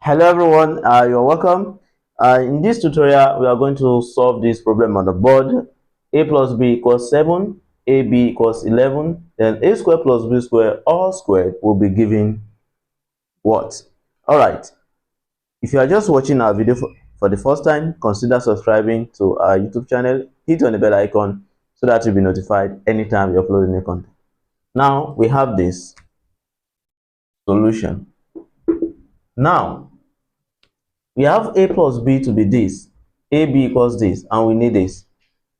Hello everyone, you're welcome. In this tutorial, we are going to solve this problem on the board. A plus b equals 7, ab equals 11, then a squared plus b squared all squared will be given what? Alright, if you are just watching our video for the first time, consider subscribing to our YouTube channel, hit on the bell icon so that you'll be notified anytime we upload new content. Now, we have this solution. Now, we have a plus b to be this, ab equals this, and we need this.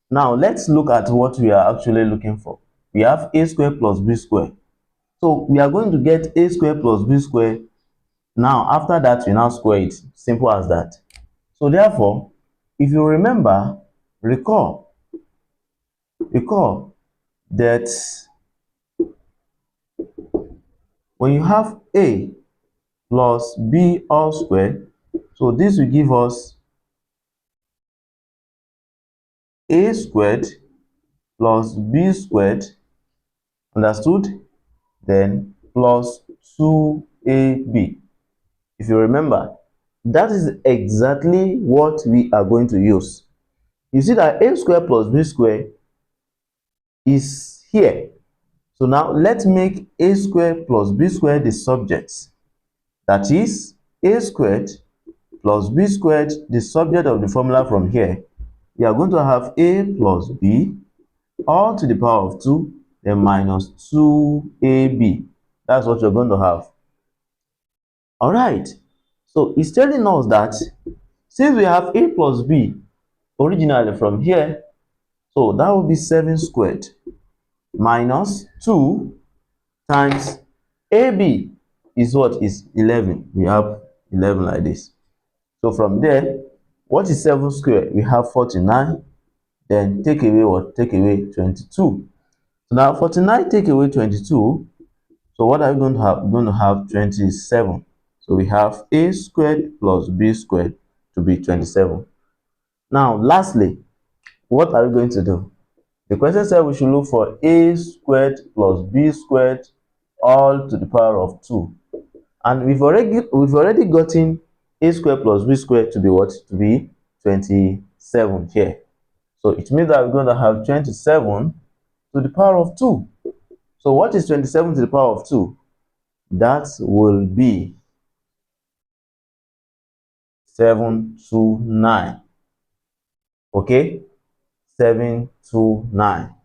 Now let's look at what we are actually looking for. We have a squared plus b squared. So we are going to get a squared plus b squared. Now after that, we now square it. Simple as that. So therefore, if you remember, recall that when you have a plus b all squared, so this will give us a squared plus b squared, understood? Then plus 2ab. If you remember, that is exactly what we are going to use. You see that a squared plus b squared is here. So now let's make a squared plus b squared the subject. That is a squared plus b squared, the subject of the formula from here. We are going to have a plus b all to the power of 2, then minus 2ab. That's what you're going to have. All right. So it's telling us that since we have a plus b originally from here, so that will be 7 squared minus 2 times ab is what? Is 11. We have 11 like this. So from there, what is 7 squared? We have 49. Then take away what? Take away 22. So now 49 take away 22. So what are we going to have? We're going to have 27. So we have a squared plus b squared to be 27. Now lastly, what are we going to do? The question said we should look for a squared plus b squared all to the power of 2. And we've already gotten a squared plus b squared to be what? To be 27 here. So it means that we're going to have 27 to the power of 2. So what is 27 to the power of 2? That will be 729. Okay? 729.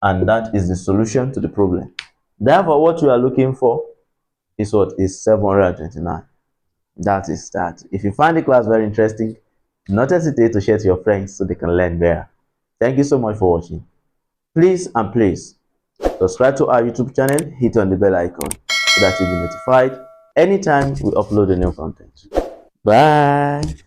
And that is the solution to the problem. Therefore, what we are looking for is what? Is 729. That is that. If you find the class very interesting, do not hesitate to share to your friends so they can learn better. Thank you so much for watching. Please subscribe to our YouTube channel, hit on the bell icon so that you'll be notified anytime we upload a new content. Bye.